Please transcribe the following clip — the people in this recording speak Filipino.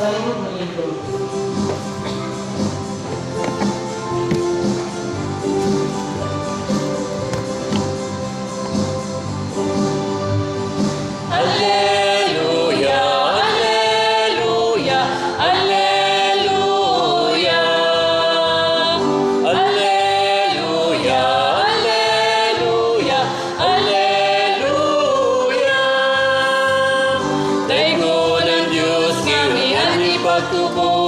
Sayang na ito. Alleluia, alleluia, alleluia. Alleluia, alleluia, alleluia. Daig ng Diyos, ngayon ipagtubo.